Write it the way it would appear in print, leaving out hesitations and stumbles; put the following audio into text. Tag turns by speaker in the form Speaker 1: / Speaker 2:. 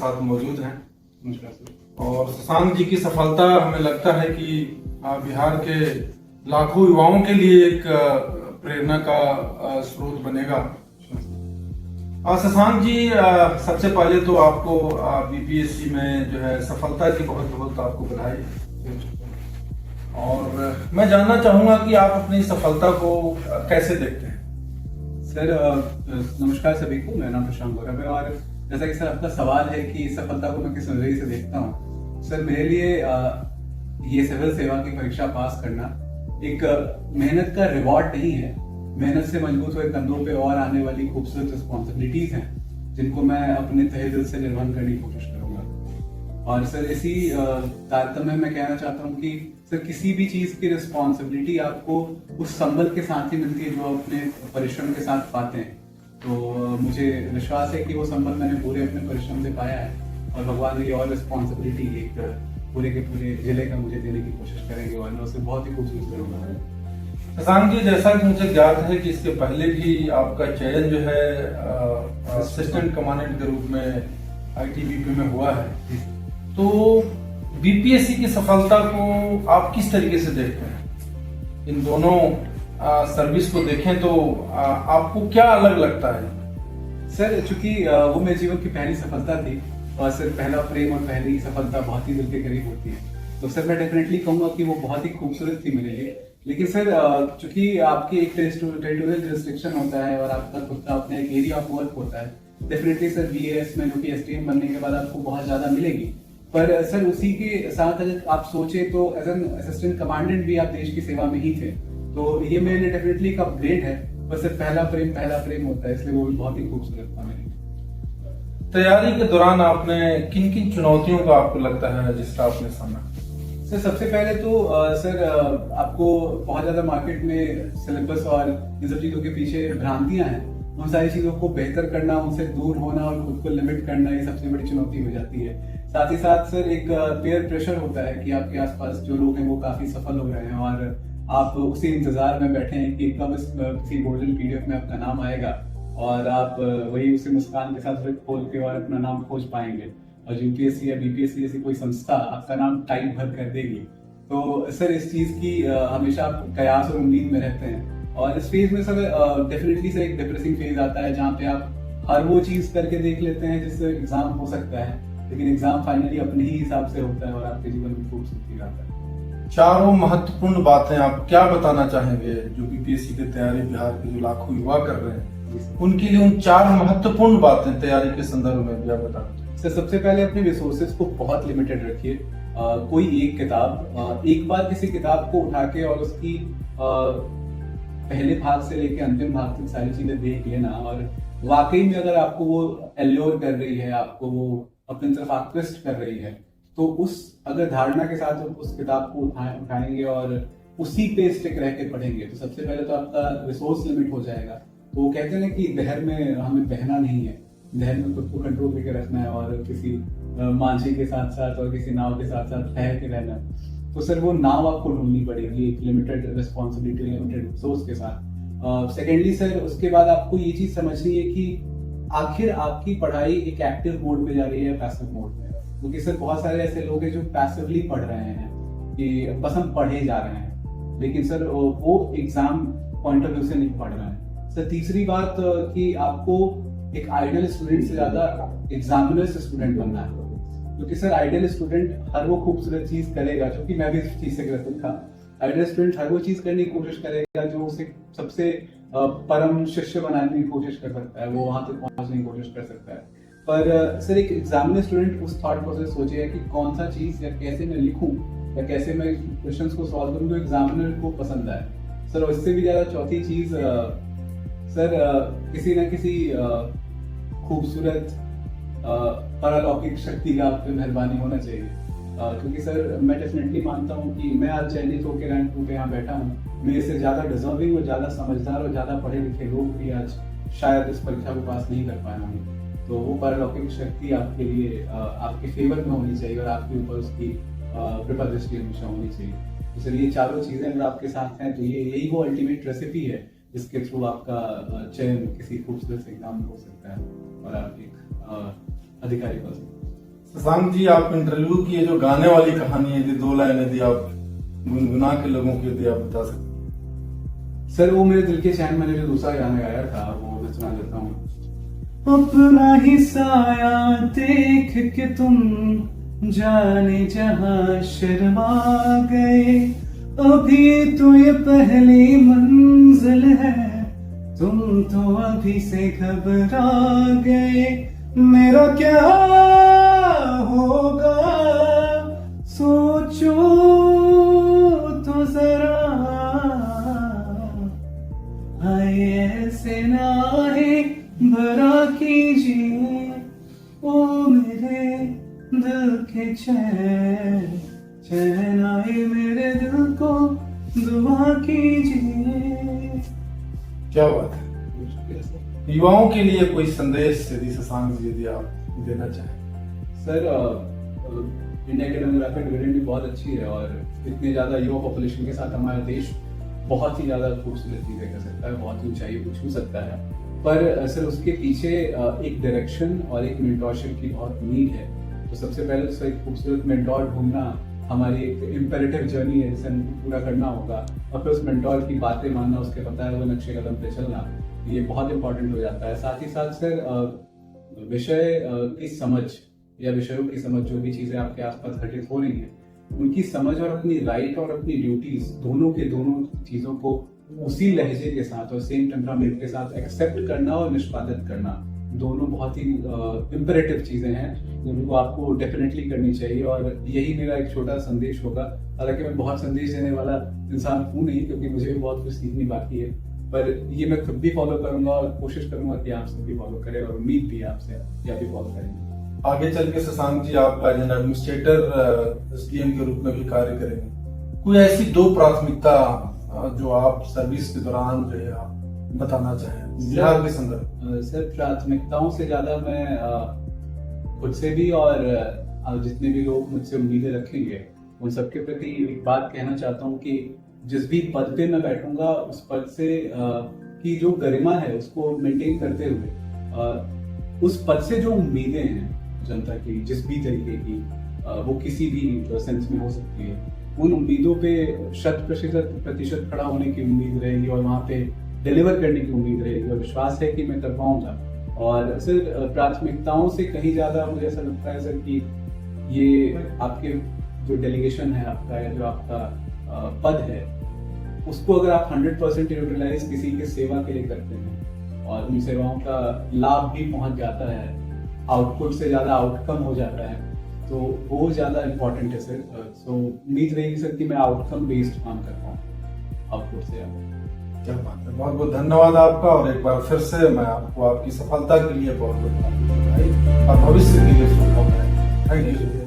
Speaker 1: साथ मौजूद हैं।
Speaker 2: नमस्कार सर।
Speaker 1: और शशांक जी की सफलता हमें लगता है कि बिहार के लाखों युवाओं के लिए एक प्रेरणा का स्रोत बनेगा। शशांक जी, सबसे पहले तो आपको बीपीएससी में जो है सफलता की बहुत बहुत आपको बधाई। और मैं जानना चाहूंगा कि आप अपनी सफलता को कैसे देखते हैं।
Speaker 2: सर नमस्कार सभी को, मेरा नाम प्रशांत गौरव है। और जैसा कि सर आपका सवाल है कि सफलता को मैं किस नजरिए से देखता हूँ, सर मेरे लिए ये सिविल सेवा की परीक्षा पास करना एक मेहनत का रिवॉर्ड नहीं है। मेहनत से मजबूत हुए कंधों पे और आने वाली खूबसूरत रिस्पॉन्सिबिलिटीज हैं जिनको मैं अपने तहे दिल से निर्वहन करने की कोशिश करूंगा। और सर इसी तारतम्य में मैं कहना चाहता हूँ कि सर किसी भी चीज की रिस्पॉन्सिबिलिटी आपको उस संबल के साथ ही मिलती है जो अपने परिश्रम के साथ पाते हैं। तो मुझे विश्वास है कि वो संबल मैंने पूरे अपने परिश्रम से पाया है और भगवान ने और रिस्पॉन्सिबिलिटी एक पूरे के पूरे जिले का मुझे देने की कोशिश करेंगे और मैं उसे बहुत ही खूबसूरत करूंगा।
Speaker 1: शशांक जी, जैसा कि मुझे ज्ञात है कि इसके पहले भी आपका चयन जो है असिस्टेंट कमांडेंट के रूप में आईटीबीपी में हुआ है, तो बीपीएससी की सफलता को आप किस तरीके से देखते हैं? इन दोनों सर्विस को देखें तो आपको क्या अलग लगता है?
Speaker 2: सर चूंकि वो मेरे जीवन की पहली सफलता थी और सर पहला प्रेम और पहली सफलता बहुत ही दिल के करीब होती है, तो सर मैं डेफिनेटली कहूंगा कि वो बहुत ही खूबसूरत थी मेरे लिए। लेकिन सर चूंकि आपकी एक टेरिटोरियल रिस्ट्रिक्शन होता है और आपका खुद का अपना एक एरिया ऑफ वर्क होता है, डेफिनेटली सर बीएएस में जो कि एसटीएम बनने के बाद आपको बहुत ज्यादा मिलेगी। पर सर उसी के साथ अगर आप सोचे तो एज एन असिस्टेंट कमांडेंट भी आप देश की सेवा में ही थे, तो ये मेरे लिए डेफिनेटली एक अपग्रेड है। पर सर पहला प्रेम होता है, इसलिए वो भी बहुत ही खूबसूरत था मेरे लिए।
Speaker 1: तैयारी के दौरान आपने किन किन चुनौतियों का आपको लगता है जिसका आपने सामना?
Speaker 2: सर सबसे पहले तो सर आपको बहुत ज्यादा मार्केट में सिलेबस और इन सब चीजों के पीछे भ्रांतियां हैं, उन सारी चीजों को बेहतर करना, उनसे दूर होना और खुद को लिमिट करना, ये सबसे बड़ी चुनौती हो जाती है। साथ ही साथ सर एक पेयर प्रेशर होता है कि आपके आसपास जो लोग हैं वो काफी सफल हो रहे हैं और आप उसी इंतजार में बैठे हैं कि कब इस किसी गोल्डन पीरियड में आपका नाम आएगा और आप वही उसी मुस्कान के साथ खोल के और अपना नाम खोज पाएंगे। और यूपीएससी या बीपीएससी जैसी कोई संस्था आपका नाम टाइप भर कर देगी। तो सर इस चीज की हमेशा आप कयास और उम्मीद में रहते हैं। और इस फेज में सर डेफिनेटली सर एक डिप्रेसिंग फेज आता है जहाँ पे आप हर वो चीज करके देख लेते हैं जिससे एग्जाम हो सकता है, लेकिन एग्जाम फाइनली अपने ही हिसाब से होता है और आपके जीवन में खूबसूरती लाता है।
Speaker 1: चारों महत्वपूर्ण बातें आप क्या बताना चाहेंगे जो बीपीएससी की तैयारी बिहार के जो लाखों युवा कर रहे हैं उनके लिए? उन चार महत्वपूर्ण बातें तैयारी के संदर्भ में भी आप बताना चाहिए।
Speaker 2: सर सबसे पहले अपने रिसोर्सेज को बहुत लिमिटेड रखिए। कोई एक किताब एक बार किसी किताब को उठा के और उसकी पहले भाग से लेके अंतिम भाग तक सारी चीजें देख लेना और वाकई में अगर आपको वो एल्योर कर रही है, आपको वो अपनी तरफ आकृष्ट कर रही है, तो उस अगर धारणा के साथ उस किताब को उठाएंगे और उसी पे स्टिक रह के पढ़ेंगे तो सबसे पहले तो आपका रिसोर्स लिमिट हो जाएगा। तो वो कहते हैं ना कि लहर में हमें बहना नहीं है, लहर में खुद को कंट्रोल करके रखना है और किसी मांझी के साथ साथ और किसी नाव के साथ साथ ठहर के रहना है। तो सर वो नाव आपको ढूंढनी पड़ेगी एक लिमिटेड रिस्पॉन्सिबिलिटी, लिमिटेड रिसोर्स के साथ। सेकेंडली सर उसके बाद आपको ये चीज समझनी है कि आखिर आपकी पढ़ाई एक एक्टिव मोड में जा रही है पैसिव मोड में, क्योंकि सर बहुत सारे ऐसे लोग हैं जो पैसिवली पढ़ रहे हैं कि बस हम पढ़े जा रहे हैं, लेकिन सर वो एग्जाम पॉइंट ऑफ व्यू से नहीं पढ़ रहे हैं। सर तीसरी बात कि आपको एक आइडियल स्टूडेंट से ज्यादा एग्जामिनर्स स्टूडेंट बनना है, क्योंकि सर आइडियल स्टूडेंट हर वो खूबसूरत चीज करेगा, जो कि मैं भी इस चीज से ग्रसित था। आइडियल स्टूडेंट हर वो चीज करने की कोशिश करेगा जो उसे सबसे परम शिष्य बनाने की कोशिश कर सकता है, वो वहां तक पहुंचने की कोशिश कर सकता है। पर सर एक एग्जामिनर स्टूडेंट उस थॉट प्रोसेस सोचेगा कि कौन सा चीज या कैसे मैं लिखूं या कैसे मैं क्वेश्चंस को सॉल्व करूं जो एग्जामिनर को पसंद आए। सर और इससे भी ज्यादा चौथी चीज सर किसी न किसी खूबसूरत पारलौकिक शक्ति का आप पे मेहरबानी होना चाहिए, क्योंकि सर मैं डेफिनेटली मानता हूँ कि मैं आज चयनित होकर रैंक 2 पे यहाँ बैठा हूँ। मेरे से ज्यादा डिजर्विंग और ज्यादा समझदार और ज्यादा पढ़े लिखे लोग भी आज शायद इस परीक्षा को पास नहीं कर पाए होंगे। तो वो पारलौकिक शक्ति आपके लिए आपके फेवर में होनी चाहिए और आपके ऊपर उसकी कृपा दृष्टि हमेशा होनी चाहिए। तो सर ये चारों चीजें अगर आपके साथ हैं तो ये यही वो अल्टीमेट रेसिपी है जिसके थ्रू आपका चयन किसी खूबसूरत एग्जाम में हो सकता है और आप एक अधिकारी बन सकते हैं।
Speaker 1: शशांक जी, आप इंटरव्यू की ये जो गाने वाली कहानी है, यदि 2 लाइन यदि आप गुनगुना के लोगों को यदि आप बता सकते।
Speaker 2: सर वो मेरे दिल के चैन, मैंने जो दूसरा गाना गाया था वो मैं सुना देता हूँ। अपना ही साया देख के तुम जाने जहां शर्मा गए, अभी तो ये पहली मंजिल है, तुम तो अभी से घबरा गए, मेरा क्या होगा सोचो तो जरा, आए ऐसे नाहे भरा कीजिए ओ मेरे दिल के चैन, चैन आए मेरे दिल को दुआ कीजिए।
Speaker 1: क्या बात है। युवाओं के लिए कोई संदेश यदि शशांक जी यदि आप देना चाहें।
Speaker 2: सर इंडिया की डेमोग्राफिक डिविडेंड भी बहुत अच्छी है और इतने ज़्यादा युवा पॉपुलेशन के साथ हमारा देश बहुत ही ज़्यादा खूबसूरत चीज़ें कर सकता है, बहुत ही ऊंचाई को छू सकता है, पर सर उसके पीछे एक डायरेक्शन और एक मेंटोरशिप की बहुत नीड है। तो सबसे पहले तो एक खूबसूरत मेंटोर ढूंढना हमारी एक इम्पेरेटिव जर्नी है जिसे हमको पूरा करना होगा, और फिर उस मेंटोर की बातें मानना, उसके बताए हुए नक्शे कदम पे चलना, ये बहुत इंपॉर्टेंट हो जाता है। साथ ही साथ सर विषय की समझ या विषयों की समझ, जो भी चीज़ें आपके आसपास घटित हो रही हैं उनकी समझ और अपनी राइट और अपनी ड्यूटीज दोनों के दोनों चीज़ों को उसी लहजे के साथ और सेम टेम्परामेंट के साथ एक्सेप्ट करना और निष्पादित करना, दोनों बहुत ही इम्पेरेटिव चीज़ें हैं जिनको आपको डेफिनेटली करनी चाहिए। और यही मेरा एक छोटा संदेश होगा। हालांकि मैं बहुत संदेश देने वाला इंसान हूँ नहीं, क्योंकि मुझे भी बहुत कुछ सीखनी बाकी है, पर ये मैं खुद भी फॉलो करूंगा और कोशिश करूंगा कि आप सब भी फॉलो करें, और उम्मीद भी आपसे या भी फॉलो करेंगे।
Speaker 1: आगे चल के शशांक जी आप एज एन एडमिनिस्ट्रेटर एसडीएम के रूप में भी कार्य करेंगे। कोई ऐसी 2 प्राथमिकता जो आप सर्विस के दौरान जो है आप बताना चाहें बिहार के संदर्भ।
Speaker 2: सर प्राथमिकताओं से ज्यादा मैं खुद से भी और जितने भी लोग मुझसे उम्मीदें रखेंगे उन सबके प्रति एक बात कहना चाहता हूँ कि जिस भी पद पे मैं बैठूंगा उस पद से की जो गरिमा है उसको मेंटेन करते हुए उस पद से जो उम्मीदें हैं जनता की, जिस भी तरीके की वो किसी भी सेंस में हो सकती है, उन उम्मीदों पे 100% खड़ा होने की उम्मीद रहेगी और वहाँ पे डिलीवर करने की उम्मीद रहेगी, और विश्वास है कि मैं कर पाऊंगा। और सर प्राथमिकताओं से कहीं ज़्यादा मुझे ऐसा लगता है सर कि ये आपके जो डेलीगेशन है आपका, या जो आपका पद है, उसको अगर आप 100% यूटिलाइज किसी के सेवा के लिए करते हैं और उन सेवाओं का लाभ भी पहुंच जाता है, आउटपुट से ज़्यादा आउटकम हो जाता है, तो वो ज़्यादा इम्पोर्टेंट है सर। सो उम्मीद रहेगी सर कि मैं आउटकम बेस्ड काम कर पाऊँ आउटपुट से ज़्यादा।
Speaker 1: क्या बात है, बहुत बहुत धन्यवाद आपका। और एक बार फिर से मैं आपको आपकी सफलता के लिए बहुत बहुत बधाई और भविष्य के लिए शुभकामनाएं। Thank you.